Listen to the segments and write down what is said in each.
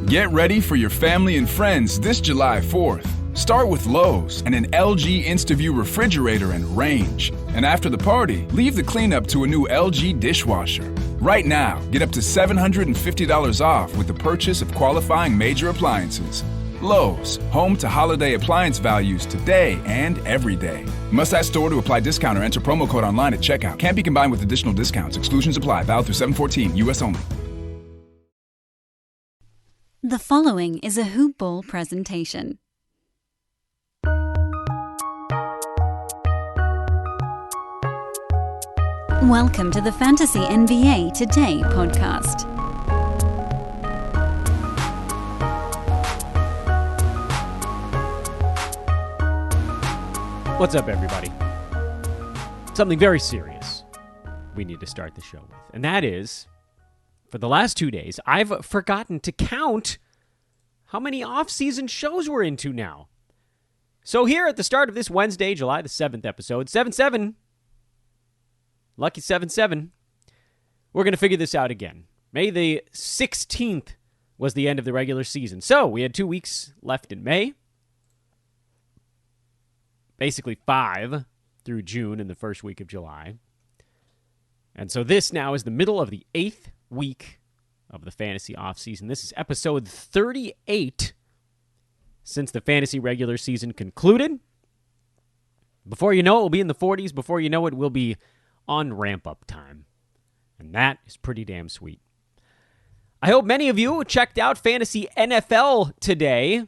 Get ready for your family and friends this July 4th. Start with Lowe's and an LG InstaView refrigerator and range. And after the party, leave the cleanup to a new LG dishwasher. Right now, get up to $750 off with the purchase of qualifying major appliances. Lowe's, home to holiday appliance values today and every day. Must ask store to apply discount or enter promo code online at checkout. Can't be combined with additional discounts. Exclusions apply. Valid through 7/14, U.S. only. The following is a Hoop Ball presentation. Welcome to the Fantasy NBA Today podcast. What's up, everybody? Something very serious we need to start the show with, and that is, for the last 2 days, I've forgotten to count how many off-season shows we're into now. So here at the start of this Wednesday, July the 7th episode, 7-7, lucky 7-7, we're going to figure this out again. May the 16th was the end of the regular season. So we had 2 weeks left in May. Basically 5 through June and the first week of July. And so this now is the middle of the 8th week of the fantasy offseason. This is episode 38 since the fantasy regular season concluded. Before you know it, we'll be in the 40s. Before you know it, we'll be on ramp-up time. And that is pretty damn sweet. I hope many of you checked out Fantasy NFL today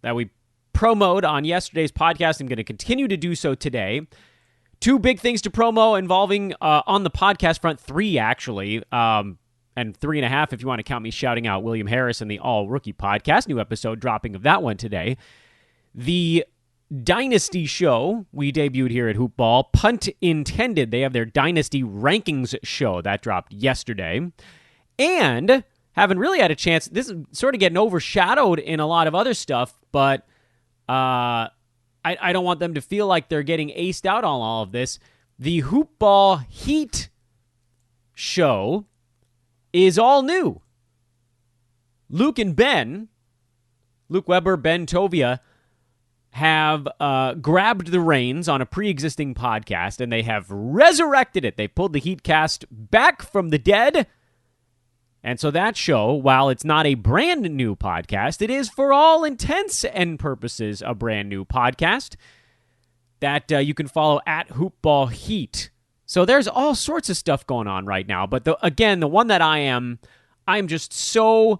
that we promoted on yesterday's podcast. I'm going to continue to do so today. 2 big things to promo involving on the podcast front, 3 actually, and 3.5 if you want to count me shouting out William Harris and the All Rookie podcast. New episode dropping of that one today. The Dynasty show we debuted here at Hoop Ball, punt intended. They have their Dynasty rankings show that dropped yesterday. And haven't really had a chance. This is sort of getting overshadowed in a lot of other stuff, but I don't want them to feel like they're getting aced out on all of this. The Hoop Ball Heat show is all new. Luke Weber, Ben Tovia, have grabbed the reins on a pre-existing podcast, and they have resurrected it. They pulled the Heatcast back from the dead. And so that show, while it's not a brand new podcast, it is for all intents and purposes a brand new podcast that you can follow at Hoop Ball Heat. So there's all sorts of stuff going on right now. But the one that I'm just so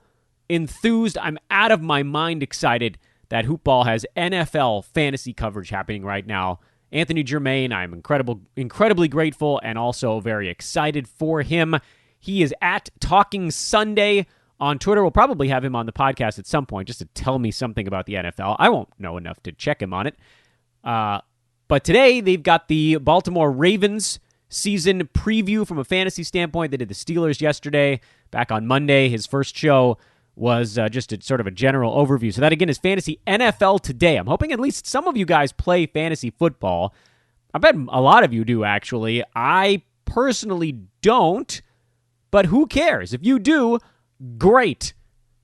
enthused. I'm out of my mind excited that Hoop Ball has NFL fantasy coverage happening right now. Anthony Germain, I'm incredibly grateful and also very excited for him. He is at Talking Sunday on Twitter. We'll probably have him on the podcast at some point just to tell me something about the NFL. I won't know enough to check him on it. But today, they've got the Baltimore Ravens season preview from a fantasy standpoint. They did the Steelers yesterday. Back on Monday, his first show was just a sort of a general overview. So that, again, is Fantasy NFL Today. I'm hoping at least some of you guys play fantasy football. I bet a lot of you do, actually. I personally don't, but who cares? If you do, great.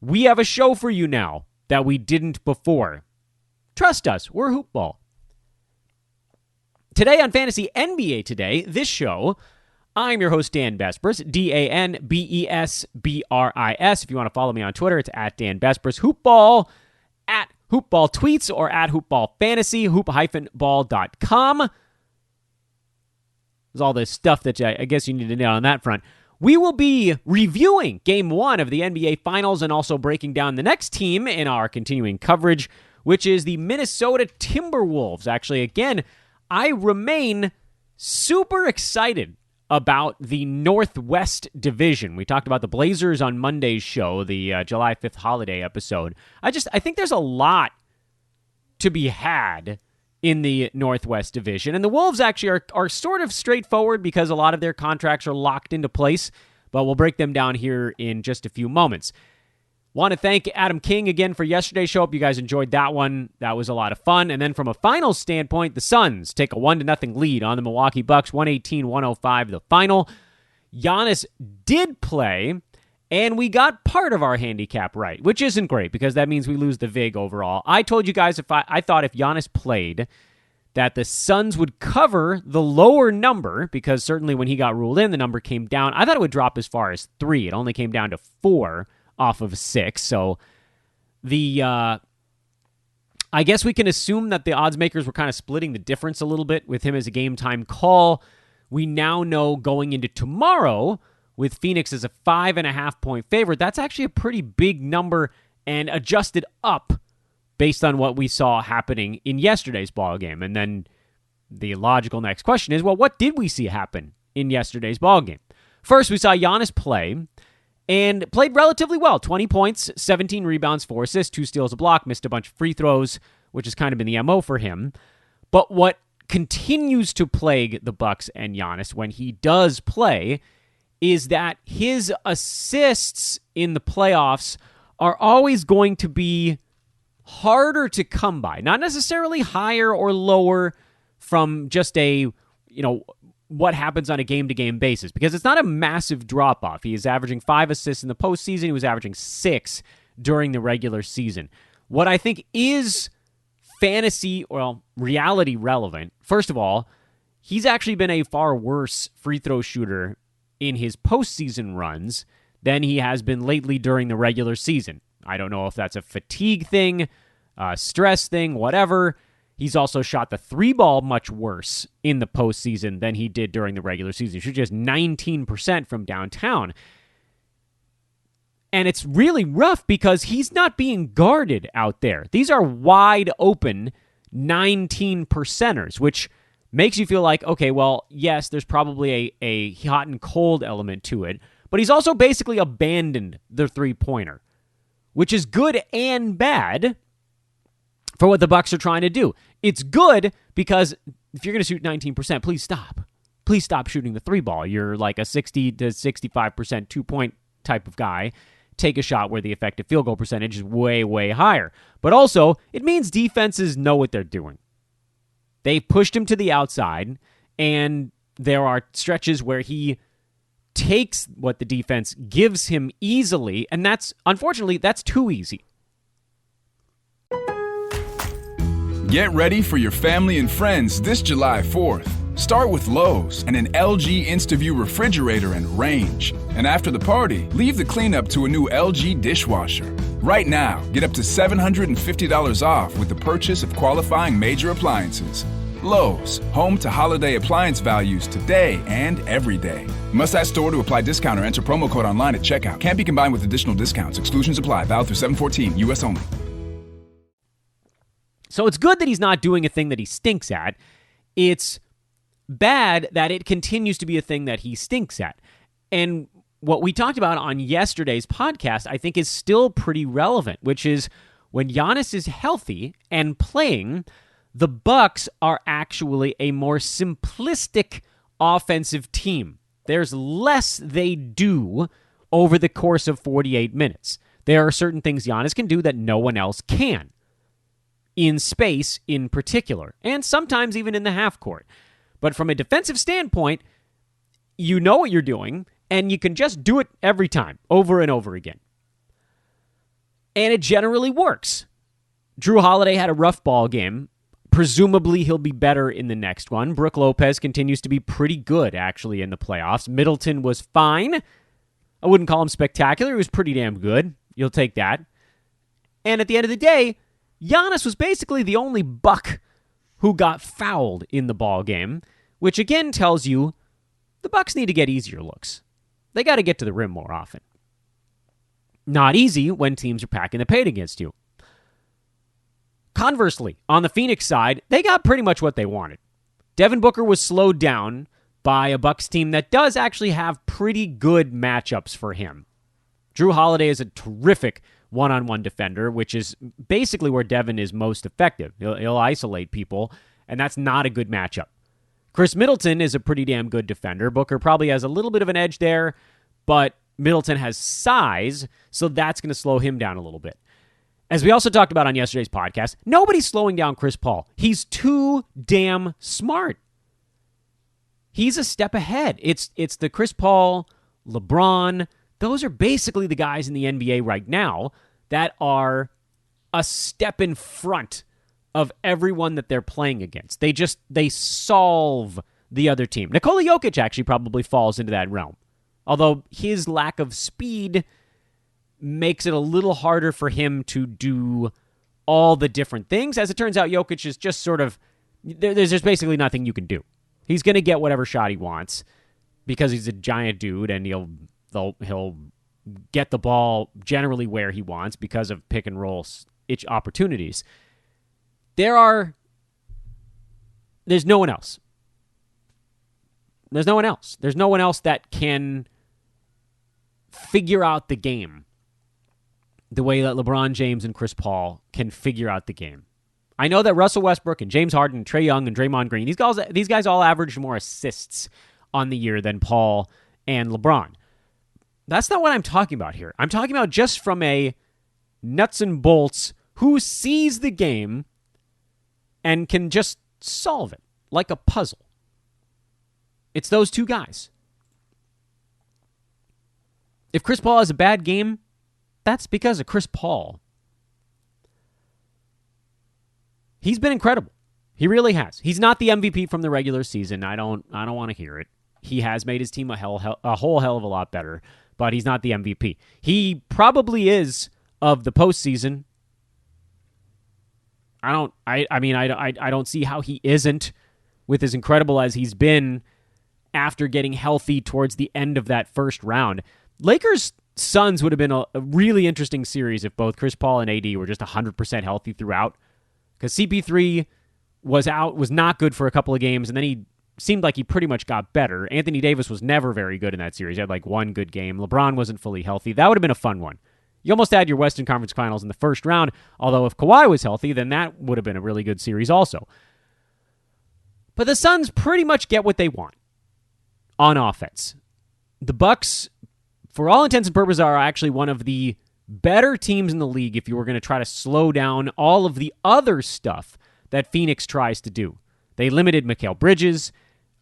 We have a show for you now that we didn't before. Trust us, we're Hoop Ball. Today on Fantasy NBA Today, this show, I'm your host, Dan Bespris, DanBesbris. If you want to follow me on Twitter, it's at Dan Bespris. Hoopball, at Hoopball Tweets, or at Hoopball Fantasy, hoop-ball.com. There's all this stuff that I guess you need to know on that front. We will be reviewing Game 1 of the NBA Finals and also breaking down the next team in our continuing coverage, which is the Minnesota Timberwolves. Actually, again, I remain super excited about the Northwest Division. We talked about the Blazers on Monday's show, the July 5th holiday episode. I think there's a lot to be had in the Northwest Division. And the Wolves actually are sort of straightforward because a lot of their contracts are locked into place, but we'll break them down here in just a few moments. Want to thank Adam King again for yesterday's show. Hope you guys enjoyed that one. That was a lot of fun. And then from a finals standpoint, the Suns take a 1-0 lead on the Milwaukee Bucks, 118-105 the final. Giannis did play, And we got part of our handicap right, which isn't great because that means we lose the VIG overall. I told you guys I thought if Giannis played, that the Suns would cover the lower number because certainly when he got ruled in, the number came down. I thought it would drop as far as 3. It only came down to 4 off of 6. So I guess we can assume that the odds makers were kind of splitting the difference a little bit with him as a game time call. We now know going into tomorrow with Phoenix as a 5.5 point favorite, that's actually a pretty big number and adjusted up based on what we saw happening in yesterday's ball game. And then the logical next question is, well, what did we see happen in yesterday's ball game? First, we saw Giannis play and played relatively well. 20 points, 17 rebounds, 4 assists, 2 steals, a block, missed a bunch of free throws, which has kind of been the MO for him. But what continues to plague the Bucks and Giannis when he does play is that his assists in the playoffs are always going to be harder to come by. Not necessarily higher or lower from just what happens on a game-to-game basis, because it's not a massive drop-off. He is averaging 5 assists in the postseason. He was averaging 6 during the regular season. What I think is reality relevant, first of all, he's actually been a far worse free throw shooter in his postseason runs than he has been lately during the regular season. I don't know if that's a fatigue thing, stress thing, whatever. He's also shot the 3-ball much worse in the postseason than he did during the regular season. He shot just 19% from downtown. And it's really rough because he's not being guarded out there. These are wide open 19%ers, which makes you feel like, okay, well, yes, there's probably a hot and cold element to it, but he's also basically abandoned the three-pointer, which is good and bad for what the Bucks are trying to do. It's good because if you're going to shoot 19%, please stop. Please stop shooting the 3-ball. You're like a 60 to 65% 2-point type of guy. Take a shot where the effective field goal percentage is way, way higher. But also, it means defenses know what they're doing. They've pushed him to the outside, and there are stretches where he takes what the defense gives him easily, and unfortunately, that's too easy. Get ready for your family and friends this July 4th. Start with Lowe's and an LG InstaView refrigerator and range. And after the party, leave the cleanup to a new LG dishwasher. Right now, get up to $750 off with the purchase of qualifying major appliances. Lowe's, home to holiday appliance values today and every day. Must ask store to apply discount or enter promo code online at checkout. Can't be combined with additional discounts. Exclusions apply. Valid through 7/14, U.S. only. So it's good that he's not doing a thing that he stinks at. It's bad that it continues to be a thing that he stinks at. And what we talked about on yesterday's podcast, I think, is still pretty relevant, which is when Giannis is healthy and playing, the Bucks are actually a more simplistic offensive team. There's less they do over the course of 48 minutes. There are certain things Giannis can do that no one else can, in space in particular, and sometimes even in the half court. But from a defensive standpoint, you know what you're doing, and you can just do it every time, over and over again. And it generally works. Drew Holiday had a rough ball game. Presumably, he'll be better in the next one. Brook Lopez continues to be pretty good, actually, in the playoffs. Middleton was fine. I wouldn't call him spectacular. He was pretty damn good. You'll take that. And at the end of the day, Giannis was basically the only Buck who got fouled in the ball game, which again tells you the Bucks need to get easier looks. They got to get to the rim more often. Not easy when teams are packing the paint against you. Conversely, on the Phoenix side, they got pretty much what they wanted. Devin Booker was slowed down by a Bucks team that does actually have pretty good matchups for him. Drew Holiday is a terrific one-on-one defender, which is basically where Devin is most effective. He'll isolate people, and that's not a good matchup. Chris Middleton is a pretty damn good defender. Booker probably has a little bit of an edge there, but Middleton has size, so that's going to slow him down a little bit. As we also talked about on yesterday's podcast, nobody's slowing down Chris Paul. He's too damn smart. He's a step ahead. It's the Chris Paul, LeBron, Those are basically the guys in the NBA right now that are a step in front of everyone that they're playing against. They solve the other team. Nikola Jokic actually probably falls into that realm. Although his lack of speed makes it a little harder for him to do all the different things. As it turns out, Jokic is just sort of, there's just basically nothing you can do. He's going to get whatever shot he wants because he's a giant dude, and he'll get the ball generally where he wants because of pick and roll opportunities. There's no one else. There's no one else. There's no one else that can figure out the game the way that LeBron James and Chris Paul can figure out the game. I know that Russell Westbrook and James Harden and Trae Young and Draymond Green, these guys all averaged more assists on the year than Paul and LeBron. That's not what I'm talking about here. I'm talking about just from a nuts and bolts who sees the game and can just solve it like a puzzle. It's those two guys. If Chris Paul has a bad game, that's because of Chris Paul. He's been incredible. He really has. He's not the MVP from the regular season. I don't want to hear it. He has made his team a whole hell of a lot better, but he's not the MVP. He probably is of the postseason. I don't see how he isn't with as incredible as he's been after getting healthy towards the end of that first round. Lakers-Suns would have been a really interesting series if both Chris Paul and AD were just 100% healthy throughout. Because CP3 was not good for a couple of games, and then he seemed like he pretty much got better. Anthony Davis was never very good in that series. He had like one good game. LeBron wasn't fully healthy. That would have been a fun one. You almost had your Western Conference Finals in the first round, although if Kawhi was healthy, then that would have been a really good series also. But the Suns pretty much get what they want on offense. The Bucks, for all intents and purposes, are actually one of the better teams in the league if you were going to try to slow down all of the other stuff that Phoenix tries to do. They limited Mikal Bridges.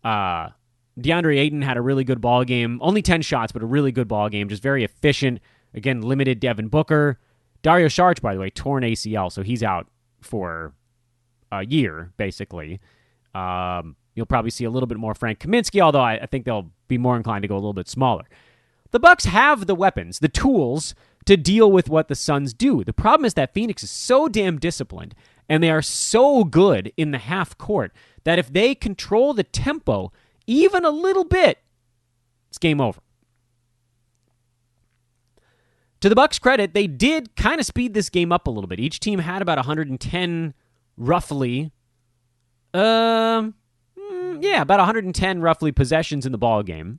DeAndre Ayton had a really good ball game. Only 10 shots, but a really good ball game. Just very efficient. Again, limited Devin Booker. Dario Saric, by the way, torn ACL, so he's out for a year, basically. You'll probably see a little bit more Frank Kaminsky, although I think they'll be more inclined to go a little bit smaller. The Bucks have the weapons, the tools to deal with what the Suns do. The problem is that Phoenix is so damn disciplined, and they are so good in the half court that if they control the tempo even a little bit, it's game over. To the Bucks' credit, they did kind of speed this game up a little bit. Each team had about 110 roughly. About 110 roughly possessions in the ball game.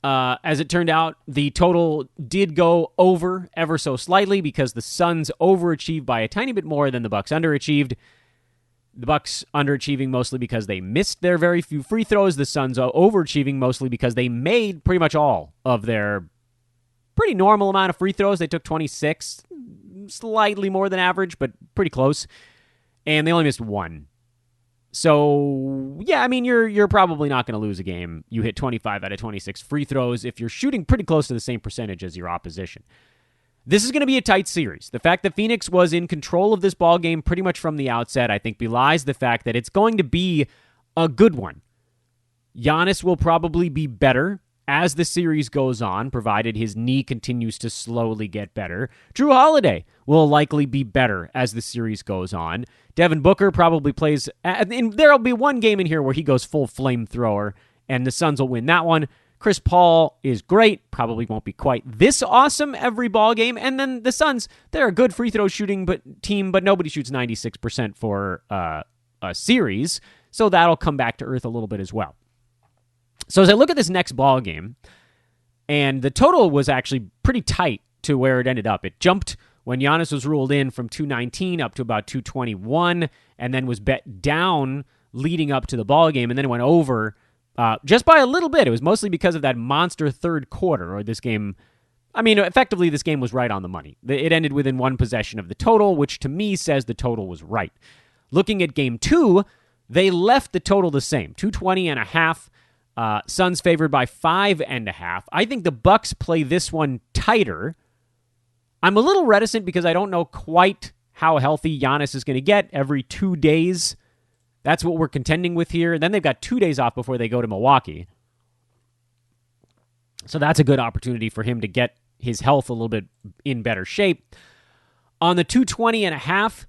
As it turned out, the total did go over ever so slightly because the Suns overachieved by a tiny bit more than the Bucks underachieved. The Bucks underachieving mostly because they missed their very few free throws. The Suns overachieving mostly because they made pretty much all of their pretty normal amount of free throws. They took 26, slightly more than average, but pretty close. And they only missed one. So, yeah, I mean, you're probably not going to lose a game. You hit 25 out of 26 free throws if you're shooting pretty close to the same percentage as your opposition. This is going to be a tight series. The fact that Phoenix was in control of this ball game pretty much from the outset, I think, belies the fact that it's going to be a good one. Giannis will probably be better as the series goes on, provided his knee continues to slowly get better. Jrue Holiday will likely be better as the series goes on. Devin Booker probably plays, and there'll be one game in here where he goes full flamethrower, and the Suns will win that one. Chris Paul is great, probably won't be quite this awesome every ball game. And then the Suns, they're a good free throw shooting team, but nobody shoots 96% for a series, so that'll come back to earth a little bit as well. So as I look at this next ball game, and the total was actually pretty tight to where it ended up. It jumped when Giannis was ruled in from 219 up to about 221, and then was bet down leading up to the ball game, and then it went over just by a little bit. It was mostly because of that monster third quarter, or this game. I mean, effectively, this game was right on the money. It ended within one possession of the total, which to me says the total was right. Looking at game two, they left the total the same, 220.5. Suns favored by 5.5. I think the Bucks play this one tighter. I'm a little reticent because I don't know quite how healthy Giannis is going to get every 2 days. That's what we're contending with here. Then they've got 2 days off before they go to Milwaukee. So that's a good opportunity for him to get his health a little bit in better shape. On the 220.5,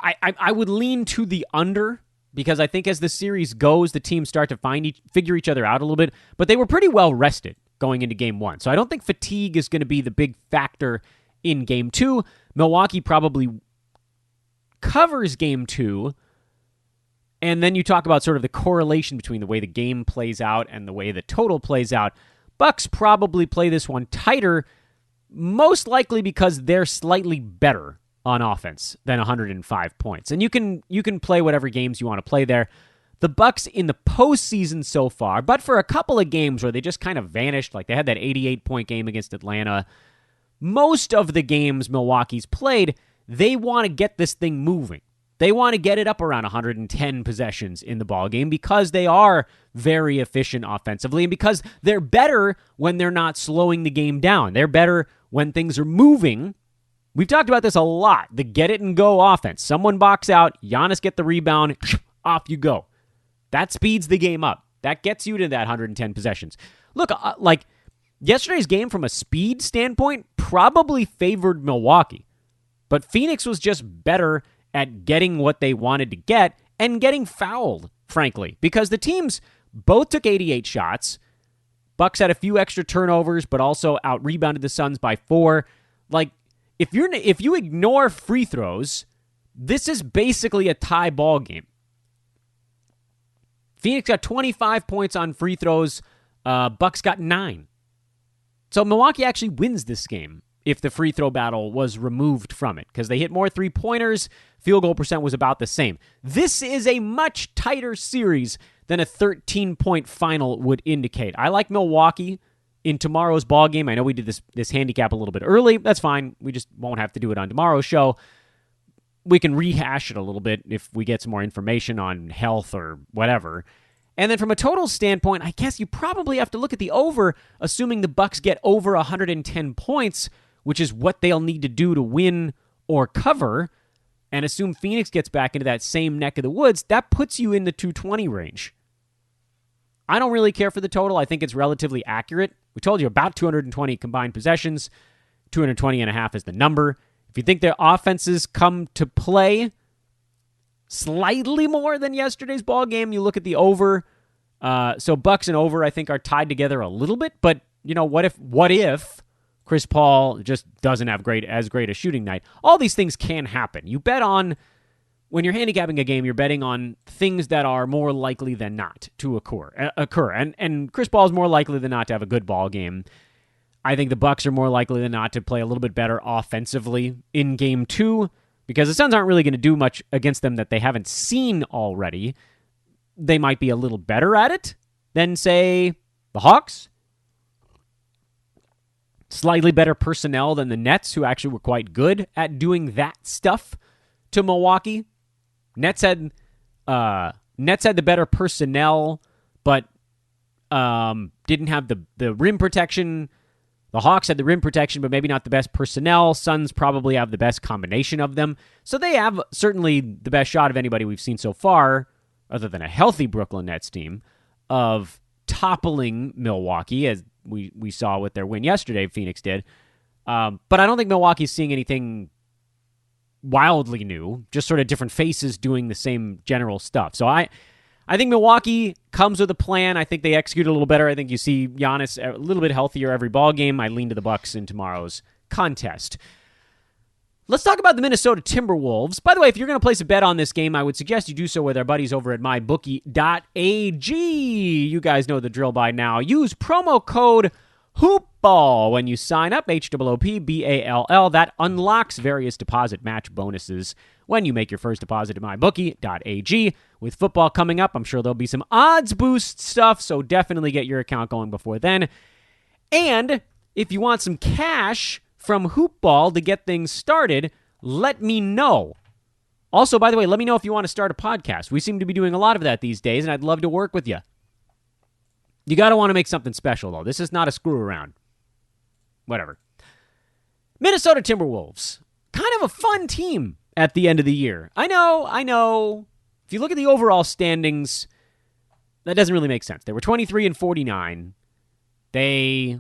I would lean to the under because I think as the series goes, the teams start to figure each other out a little bit. But they were pretty well rested going into Game 1. So I don't think fatigue is going to be the big factor in Game 2. Milwaukee probably covers Game 2. And then you talk about sort of the correlation between the way the game plays out and the way the total plays out. Bucks probably play this one tighter, most likely because they're slightly better on offense than 105 points. And you can play whatever games you want to play there. The Bucks in the postseason so far, but for a couple of games where they just kind of vanished, like they had that 88-point game against Atlanta, most of the games Milwaukee's played, they want to get this thing moving. They want to get it up around 110 possessions in the ballgame because they are very efficient offensively and because they're better when they're not slowing the game down. They're better when things are moving. We've talked about this a lot, the get-it-and-go offense. Someone box out, Giannis get the rebound, off you go. That speeds the game up. That gets you to that 110 possessions. Look, like yesterday's game from a speed standpoint probably favored Milwaukee, but Phoenix was just better at getting what they wanted to get and getting fouled, frankly, because the teams both took 88 shots. Bucks had a few extra turnovers, but also out-rebounded the Suns by 4. Like, if you ignore free throws, this is basically a tie ball game. Phoenix got 25 points on free throws. Bucks got 9. So Milwaukee actually wins this game if the free throw battle was removed from it, because they hit more three-pointers. Field goal percent was about the same. This is a much tighter series than a 13-point final would indicate. I like Milwaukee in tomorrow's ball game. I know we did this handicap a little bit early. That's fine. We just won't have to do it on tomorrow's show. We can rehash it a little bit if we get some more information on health or whatever. And then from a total standpoint, I guess you probably have to look at the over, assuming the Bucks get over 110 points, which is what they'll need to do to win or cover, and assume Phoenix gets back into that same neck of the woods. That puts you in the 220 range. I don't really care for the total. I think it's relatively accurate. We told you about 220 combined possessions. 220.5 is the number. If you think their offenses come to play slightly more than yesterday's ball game, you look at the over. So Bucks and over, I think, are tied together a little bit. But you know, what if Chris Paul just doesn't have as great a shooting night? All these things can happen. You bet on, when you're handicapping a game, you're betting on things that are more likely than not to occur. And Chris Paul is more likely than not to have a good ball game. I think the Bucks are more likely than not to play a little bit better offensively in Game 2, because the Suns aren't really going to do much against them that they haven't seen already. They might be a little better at it than, say, the Hawks. Slightly better personnel than the Nets, who actually were quite good at doing that stuff to Milwaukee. Nets had the better personnel, but didn't have the rim protection. The Hawks had the rim protection, but maybe not the best personnel. Suns probably have the best combination of them. So they have certainly the best shot of anybody we've seen so far, other than a healthy Brooklyn Nets team, of toppling Milwaukee, as we saw with their win yesterday, Phoenix did. But I don't think Milwaukee's seeing anything wildly new, just sort of different faces doing the same general stuff. So I think Milwaukee comes with a plan. I think they execute a little better. I think you see Giannis a little bit healthier every ball game. I lean to the Bucks in tomorrow's contest. Let's talk about the Minnesota Timberwolves. By the way, if you're going to place a bet on this game, I would suggest you do so with our buddies over at mybookie.ag. You guys know the drill by now. Use promo code HOOPBALL when you sign up, HOOPBALL. That unlocks various deposit match bonuses when you make your first deposit at mybookie.ag. With football coming up, I'm sure there'll be some odds boost stuff, so definitely get your account going before then. And if you want some cash from Hoopball to get things started, let me know. Also, by the way, let me know if you want to start a podcast. We seem to be doing a lot of that these days, and I'd love to work with you. You got to want to make something special, though. This is not a screw around. Whatever. Minnesota Timberwolves. Kind of a fun team at the end of the year. I know. If you look at the overall standings, that doesn't really make sense. They were 23-49. They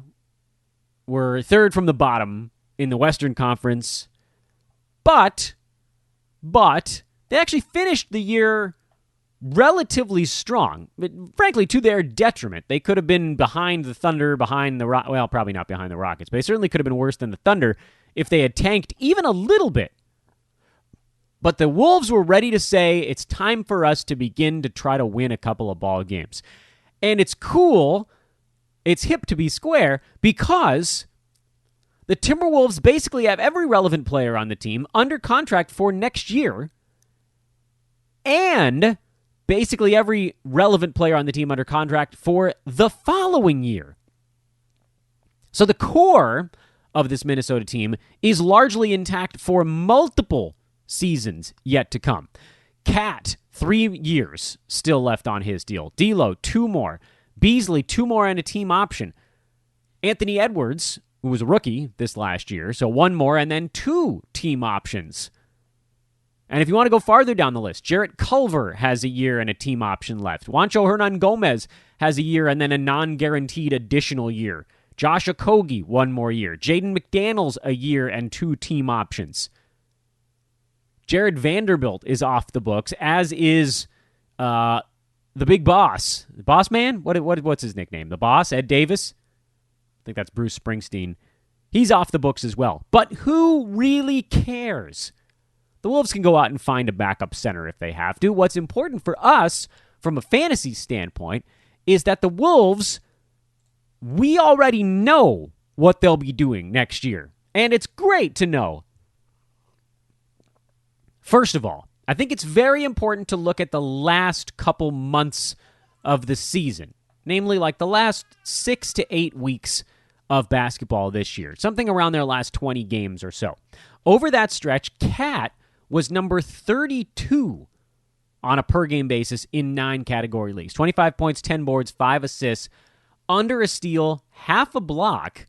were third from the bottom in the Western Conference. But they actually finished the year relatively strong. But frankly, to their detriment. They could have been behind the Thunder, well, probably not behind the Rockets, but they certainly could have been worse than the Thunder if they had tanked even a little bit. But the Wolves were ready to say, it's time for us to begin to try to win a couple of ball games. And it's cool, it's hip to be square, because the Timberwolves basically have every relevant player on the team under contract for next year, and basically every relevant player on the team under contract for the following year. So the core of this Minnesota team is largely intact for multiple seasons yet to come. Cat, 3 years still left on his deal. D'Lo, 2 more. Beasley, 2 more and a team option. Anthony Edwards, who was a rookie this last year, so 1 more and then 2 team options. And if you want to go farther down the list, Jarrett Culver has a year and a team option left. Juancho Hernan-Gomez has a year and then a non-guaranteed additional year. Josh Okogie, 1 more year. Jaden McDaniels, a year and 2 team options. Jared Vanderbilt is off the books, as is the big boss. The boss man? What's his nickname? The boss, Ed Davis? I think that's Bruce Springsteen. He's off the books as well. But who really cares? The Wolves can go out and find a backup center if they have to. What's important for us, from a fantasy standpoint, is that the Wolves, we already know what they'll be doing next year. And it's great to know. First of all, I think it's very important to look at the last couple months of the season, namely like the last 6 to 8 weeks of basketball this year, something around their last 20 games or so. Over that stretch, Cat was number 32 on a per-game basis in 9 category leagues. 25 points, 10 boards, 5 assists, under a steal, half a block,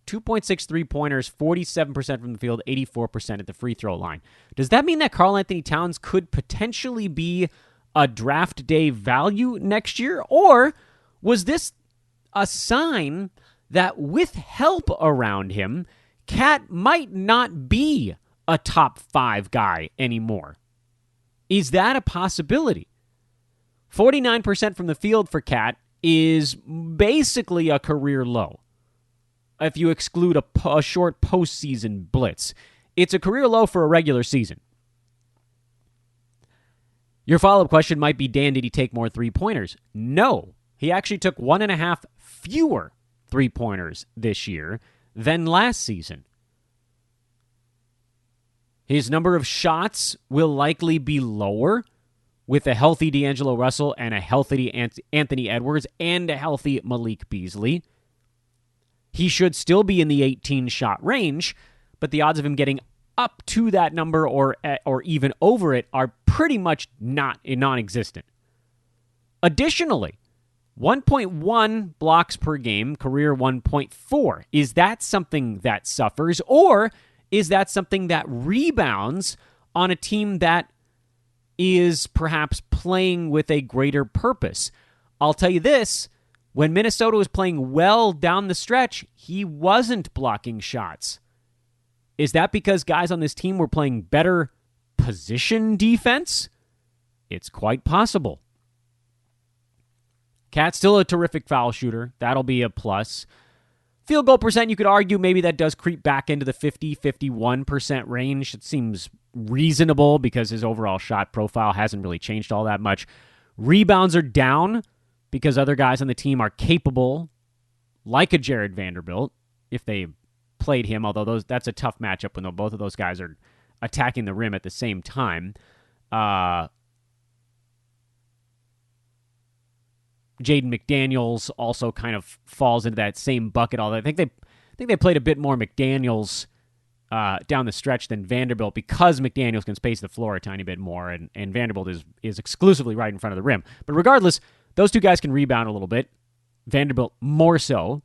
2.6 3-pointers, 47% from the field, 84% at the free throw line. Does that mean that Karl-Anthony Towns could potentially be a draft day value next year? Or was this a sign that with help around him, Cat might not be a top 5 guy anymore? Is that a possibility? 49% from the field for Cat is basically a career low. If you exclude a short postseason blitz, it's a career low for a regular season. Your follow-up question might be, Dan, did he take more 3-pointers? No. He actually took 1.5 fewer 3-pointers this year than last season. His number of shots will likely be lower with a healthy D'Angelo Russell and a healthy Anthony Edwards and a healthy Malik Beasley. He should still be in the 18-shot range, but the odds of him getting up to that number or even over it are pretty much non-existent. Additionally, 1.1 blocks per game, career 1.4. Is that something that suffers, or is that something that rebounds on a team that is perhaps playing with a greater purpose? I'll tell you this. When Minnesota was playing well down the stretch, he wasn't blocking shots. Is that because guys on this team were playing better position defense? It's quite possible. Cat's still a terrific foul shooter. That'll be a plus. Field goal percent, you could argue maybe that does creep back into the 50-51% range. It seems reasonable because his overall shot profile hasn't really changed all that much. Rebounds are down because other guys on the team are capable, like a Jared Vanderbilt, if they played him, although that's a tough matchup when both of those guys are attacking the rim at the same time. Jaden McDaniels also kind of falls into that same bucket, although I think they played a bit more McDaniels down the stretch than Vanderbilt because McDaniels can space the floor a tiny bit more, and Vanderbilt is exclusively right in front of the rim. But regardless, those two guys can rebound a little bit. Vanderbilt more so.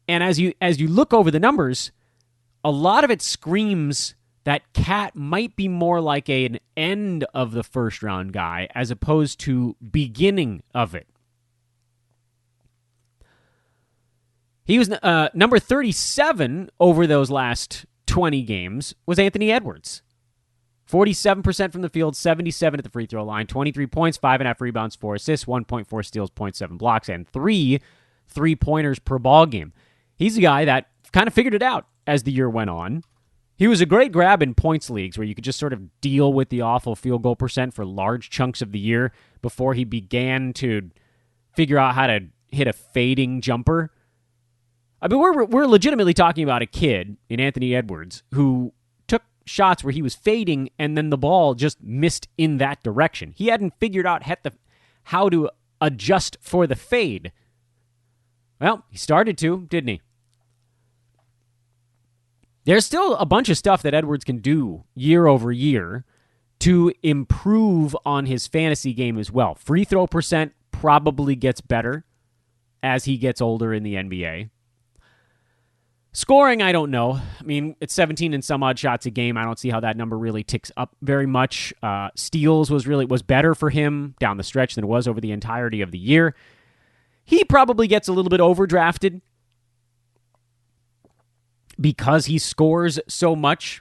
And as you look over the numbers, a lot of it screams that Cat might be more like an end of the first round guy as opposed to beginning of it. He was number 37 over those last 20 games was Anthony Edwards. 47% from the field, 77 at the free throw line, 23 points, 5.5 rebounds, 4 assists, 1.4 steals, 0.7 blocks, and 3 3-pointers per ball game. He's a guy that kind of figured it out as the year went on. He was a great grab in points leagues where you could just sort of deal with the awful field goal percent for large chunks of the year before he began to figure out how to hit a fading jumper. I mean, we're legitimately talking about a kid in Anthony Edwards who took shots where he was fading and then the ball just missed in that direction. He hadn't figured out how to adjust for the fade. Well, he started to, didn't he? There's still a bunch of stuff that Edwards can do year over year to improve on his fantasy game as well. Free throw percent probably gets better as he gets older in the NBA. Scoring, I don't know. I mean, it's 17 and some odd shots a game. I don't see how that number really ticks up very much. Steals was better for him down the stretch than it was over the entirety of the year. He probably gets a little bit overdrafted because he scores so much.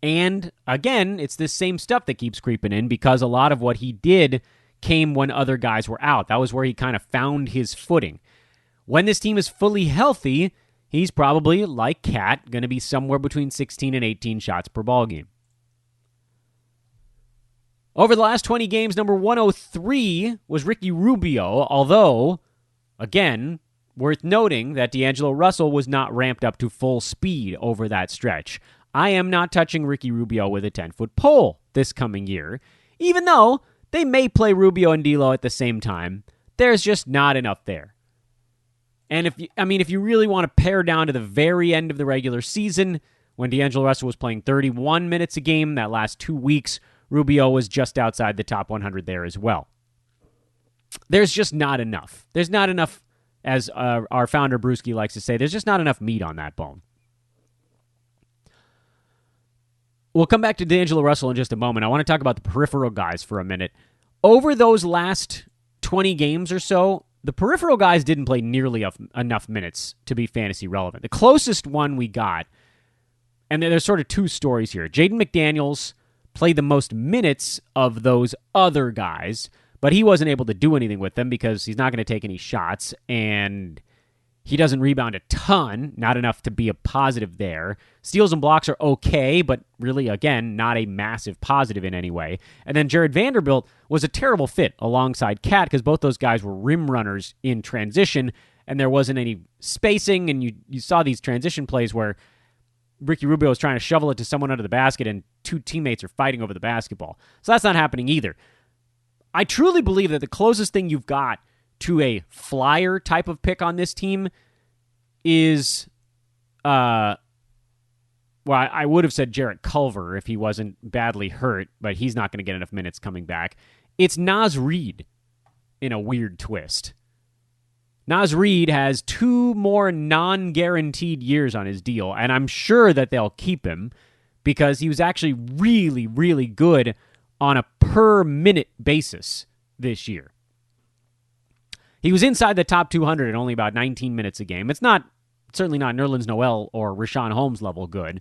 And again, it's this same stuff that keeps creeping in because a lot of what he did came when other guys were out. That was where he kind of found his footing. When this team is fully healthy, he's probably, like Cat, going to be somewhere between 16 and 18 shots per ball game. Over the last 20 games, number 103 was Ricky Rubio, although, again, worth noting that D'Angelo Russell was not ramped up to full speed over that stretch. I am not touching Ricky Rubio with a 10-foot pole this coming year, even though they may play Rubio and D'Lo at the same time. There's just not enough there. And if you really want to pare down to the very end of the regular season, when D'Angelo Russell was playing 31 minutes a game, that last 2 weeks, Rubio was just outside the top 100 there as well. There's just not enough. There's not enough, as our founder Brewski likes to say, there's just not enough meat on that bone. We'll come back to D'Angelo Russell in just a moment. I want to talk about the peripheral guys for a minute. Over those last 20 games or so, the peripheral guys didn't play nearly enough minutes to be fantasy relevant. The closest one we got, and there's sort of two stories here. Jaden McDaniels played the most minutes of those other guys, but he wasn't able to do anything with them because he's not going to take any shots, and he doesn't rebound a ton, not enough to be a positive there. Steals and blocks are okay, but really, again, not a massive positive in any way. And then Jared Vanderbilt was a terrible fit alongside Cat because both those guys were rim runners in transition, and there wasn't any spacing, and you saw these transition plays where Ricky Rubio is trying to shovel it to someone under the basket and two teammates are fighting over the basketball. So that's not happening either. I truly believe that the closest thing you've got to a flyer type of pick on this team is, I would have said Jarrett Culver if he wasn't badly hurt, but he's not going to get enough minutes coming back. It's Naz Reid in a weird twist. Naz Reid has 2 more non-guaranteed years on his deal, and I'm sure that they'll keep him because he was actually really, really good on a per-minute basis this year. He was inside the top 200 at only about 19 minutes a game. It's certainly not Nerlens Noel or Rashawn Holmes level good,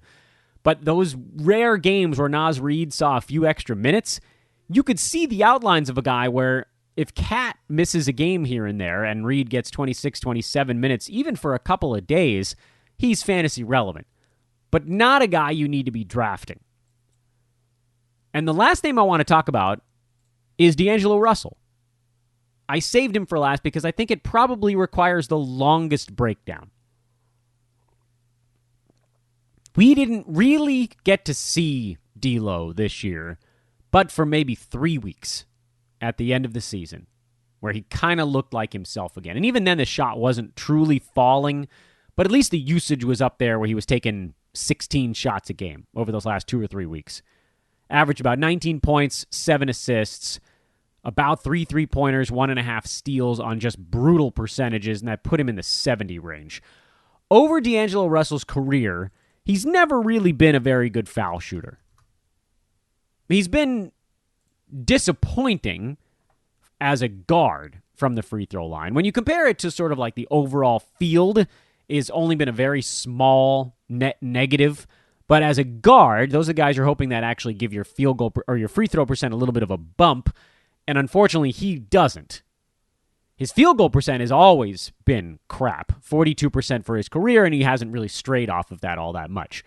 but those rare games where Naz Reid saw a few extra minutes, you could see the outlines of a guy where if Cat misses a game here and there and Reid gets 26, 27 minutes, even for a couple of days, he's fantasy relevant, but not a guy you need to be drafting. And the last name I want to talk about is D'Angelo Russell. I saved him for last because I think it probably requires the longest breakdown. We didn't really get to see D'Lo this year, but for maybe 3 weeks at the end of the season, where he kind of looked like himself again. And even then, the shot wasn't truly falling, but at least the usage was up there where he was taking 16 shots a game over those last 2 or 3 weeks. Averaged about 19 points, 7 assists, about 3 3-pointers, 1.5 steals on just brutal percentages, and that put him in the 70 range. Over D'Angelo Russell's career, he's never really been a very good foul shooter. He's been disappointing as a guard from the free throw line. When you compare it to sort of like the overall field, it's only been a very small net negative. But as a guard, those are the guys you're hoping that actually give your field goal or your free throw percent a little bit of a bump. And unfortunately, he doesn't. His field goal percent has always been crap, 42% for his career, and he hasn't really strayed off of that all that much.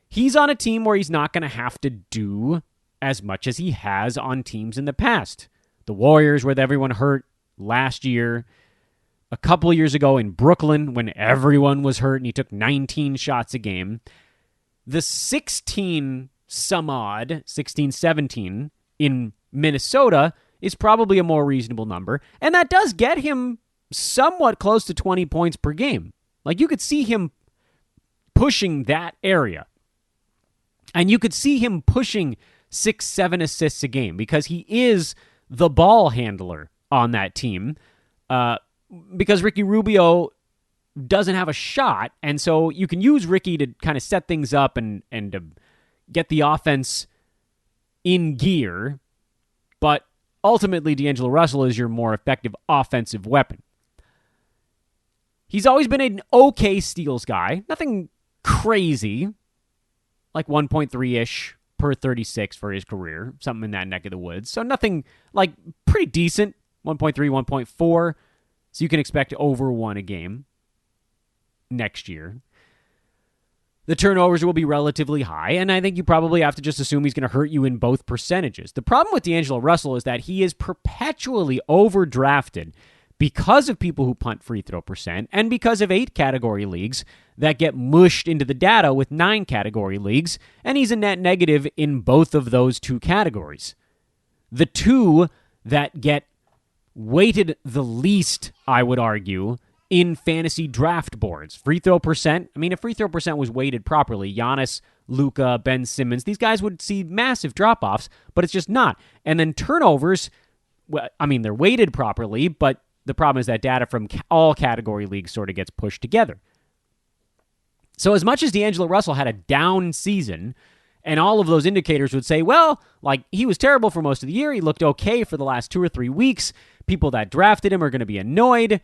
He's on a team where he's not going to have to do as much as he has on teams in the past. The Warriors, with everyone hurt last year. A couple of years ago in Brooklyn, when everyone was hurt and he took 19 shots a game. The 16 some odd, 16, 17 in Minnesota is probably a more reasonable number. And that does get him somewhat close to 20 points per game. Like, you could see him pushing that area. And you could see him pushing 6-7 assists a game because he is the ball handler on that team. Because Ricky Rubio doesn't have a shot, and so you can use Ricky to kind of set things up and to get the offense in gear, but ultimately D'Angelo Russell is your more effective offensive weapon. He's always been an okay steals guy, nothing crazy, like 1.3-ish per 36 for his career, something in that neck of the woods, so nothing, like, pretty decent, 1.3, 1.4, so you can expect over 1 a game next year. The turnovers will be relatively high, and I think you probably have to just assume he's going to hurt you in both percentages. The problem with D'Angelo Russell is that he is perpetually overdrafted because of people who punt free throw percent and because of 8 category leagues that get mushed into the data with 9 category leagues, and he's a net negative in both of those 2 categories. The 2 that get weighted the least, I would argue, in fantasy draft boards. Free throw percent, I mean, if free throw percent was weighted properly, Giannis, Luka, Ben Simmons, these guys would see massive drop-offs, but it's just not. And then turnovers, well, I mean, they're weighted properly, but the problem is that data from all category leagues sort of gets pushed together. So as much as D'Angelo Russell had a down season, and all of those indicators would say, well, like, he was terrible for most of the year, he looked okay for the last 2 or 3 weeks, people that drafted him are going to be annoyed,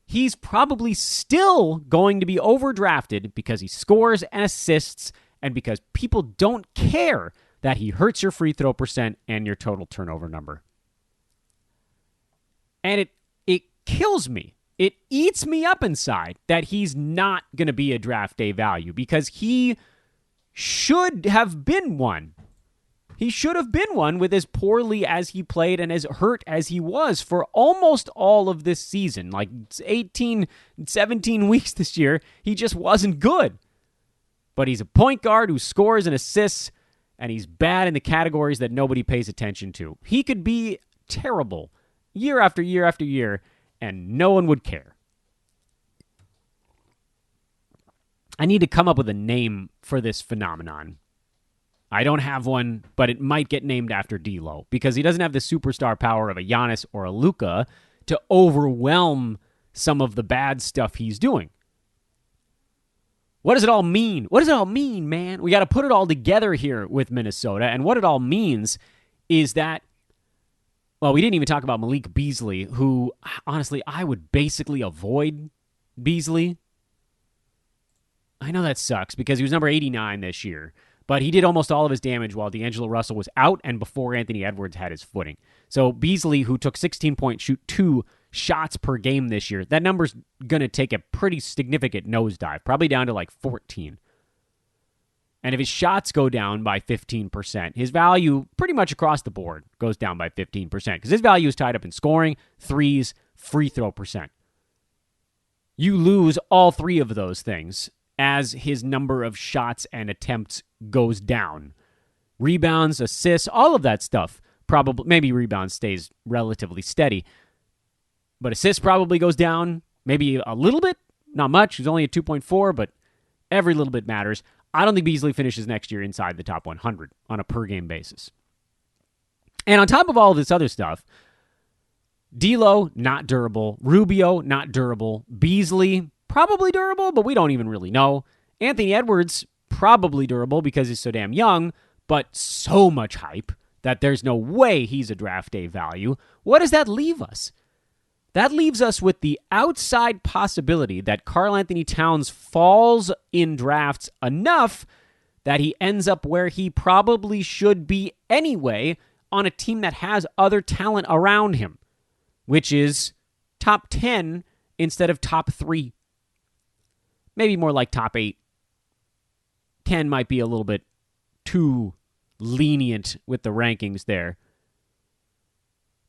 he's probably still going to be overdrafted because he scores and assists and because people don't care that he hurts your free throw percent and your total turnover number. And it kills me. It eats me up inside that he's not going to be a draft day value because he should have been one. He should have been one with as poorly as he played and as hurt as he was for almost all of this season. Like 18, 17 weeks this year, he just wasn't good. But he's a point guard who scores and assists, and he's bad in the categories that nobody pays attention to. He could be terrible year after year after year, and no one would care. I need to come up with a name for this phenomenon. I don't have one, but it might get named after D'Lo because he doesn't have the superstar power of a Giannis or a Luka to overwhelm some of the bad stuff he's doing. What does it all mean? What does it all mean, man? We got to put it all together here with Minnesota, and what it all means is that, well, we didn't even talk about Malik Beasley, who, honestly, I would basically avoid Beasley. I know that sucks because he was number 89 this year. But he did almost all of his damage while D'Angelo Russell was out and before Anthony Edwards had his footing. So Beasley, who took 16 points, shoot 2 shots per game this year, that number's going to take a pretty significant nosedive, probably down to like 14. And if his shots go down by 15%, his value pretty much across the board goes down by 15% because his value is tied up in scoring, threes, free throw percent. You lose all 3 of those things as his number of shots and attempts goes down. Rebounds, assists, all of that stuff. Probably, maybe rebounds stays relatively steady. But assists probably goes down maybe a little bit, Not much. He's only at 2.4, but every little bit matters. I don't think Beasley finishes next year inside the top 100 on a per-game basis. And on top of all of this other stuff, D'Lo, not durable. Rubio, not durable. Beasley, probably durable, but we don't even really know. Anthony Edwards, probably durable because he's so damn young, but so much hype that there's no way he's a draft day value. What does that leave us? That leaves us with the outside possibility that Karl Anthony Towns falls in drafts enough that he ends up where he probably should be anyway on a team that has other talent around him, which is top 10 instead of top 3. Maybe more like top 8. 10 might be a little bit too lenient with the rankings there.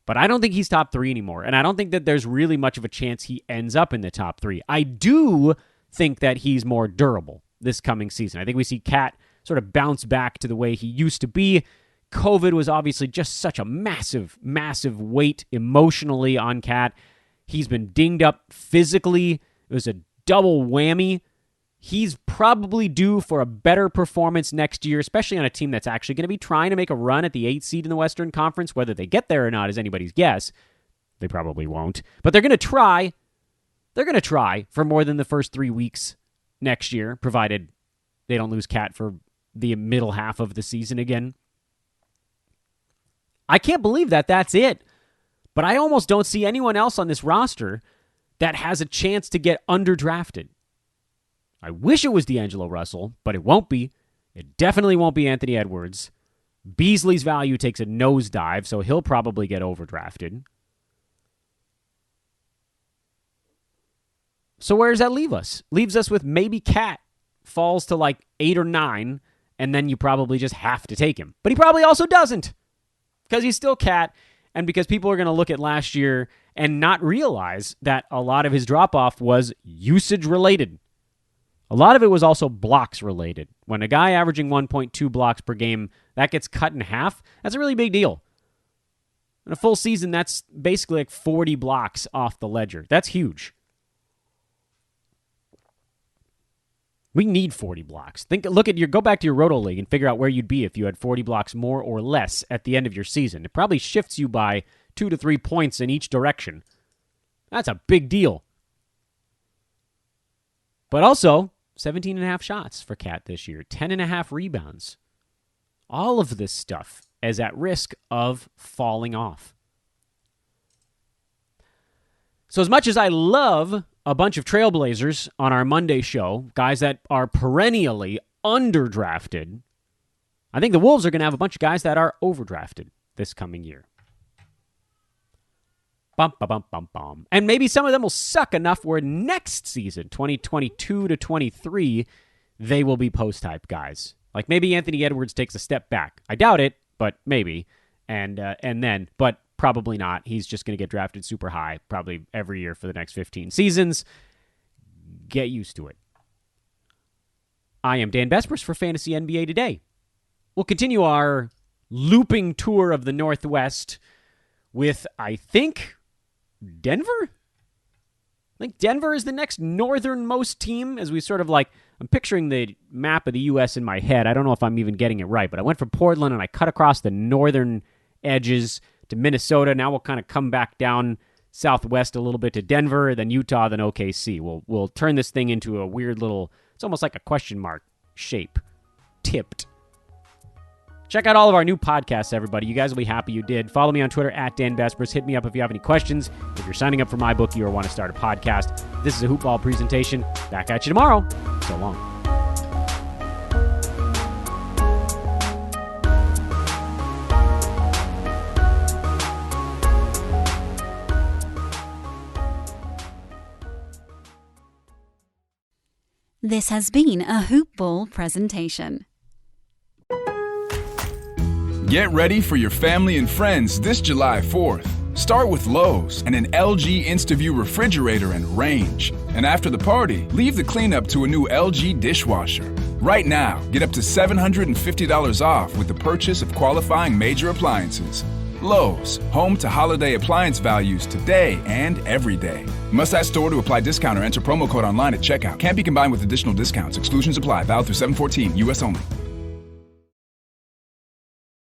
But I don't think he's top 3 anymore, and I don't think that there's really much of a chance he ends up in the top 3. I do think that he's more durable this coming season. I think we see Cat sort of bounce back to the way he used to be. COVID was obviously just such a massive, massive weight emotionally on Cat. He's been dinged up physically. It was a double whammy. He's probably due for a better performance next year, especially on a team that's actually going to be trying to make a run at the 8th seed in the Western Conference. Whether they get there or not is anybody's guess. They probably won't. But they're going to try. They're going to try for more than the first 3 weeks next year, provided they don't lose Cat for the middle half of the season again. I can't believe that that's it. But I almost don't see anyone else on this roster that has a chance to get underdrafted. I wish it was D'Angelo Russell, but it won't be. It definitely won't be Anthony Edwards. Beasley's value takes a nosedive, so he'll probably get overdrafted. So where does that leave us? Leaves us with maybe Cat falls to like 8 or 9, and then you probably just have to take him. But he probably also doesn't, because he's still Cat, and because people are going to look at last year and not realize that a lot of his drop-off was usage-related. A lot of it was also blocks-related. When a guy averaging 1.2 blocks per game, that gets cut in half, that's a really big deal. In a full season, that's basically like 40 blocks off the ledger. That's huge. We need 40 blocks. Go back to your Roto League and figure out where you'd be if you had 40 blocks more or less at the end of your season. It probably shifts you by 2 to 3 points in each direction. That's a big deal. But also, 17.5 shots for Cat this year, 10.5 rebounds. All of this stuff is at risk of falling off. So as much as I love a bunch of Trailblazers on our Monday show, guys that are perennially underdrafted, I think the Wolves are going to have a bunch of guys that are overdrafted this coming year. Bum, bum, bum, bum, bum. And maybe some of them will suck enough where next season, 2022 to 23, they will be post-hype guys. Like maybe Anthony Edwards takes a step back. I doubt it, but maybe. But probably not. He's just going to get drafted super high, probably every year for the next 15 seasons. Get used to it. I am Dan Bespers for Fantasy NBA Today. We'll continue our looping tour of the Northwest with, I think, Denver? I think Denver is the next northernmost team as we sort of I'm picturing the map of the U.S. in my head. I don't know if I'm even getting it right, but I went from Portland and I cut across the northern edges to Minnesota. Now we'll kind of come back down southwest a little bit to Denver, then Utah, then OKC. We'll turn this thing into a weird little, it's almost like a question mark shape, tipped. Check out all of our new podcasts, everybody. You guys will be happy you did. Follow me on Twitter at Dan Bespers. Hit me up if you have any questions. If you're signing up for MyBookie or want to start a podcast. This is a Hoopball presentation. Back at you tomorrow. So long. This has been a Hoopball presentation. Get ready for your family and friends this July 4th. Start with Lowe's and an LG InstaView refrigerator and range. And after the party, leave the cleanup to a new LG dishwasher. Right now, get up to $750 off with the purchase of qualifying major appliances. Lowe's, home to holiday appliance values today and every day. Must add store to apply discount or enter promo code online at checkout. Can't be combined with additional discounts. Exclusions apply. Valid through 7/14. U.S. only.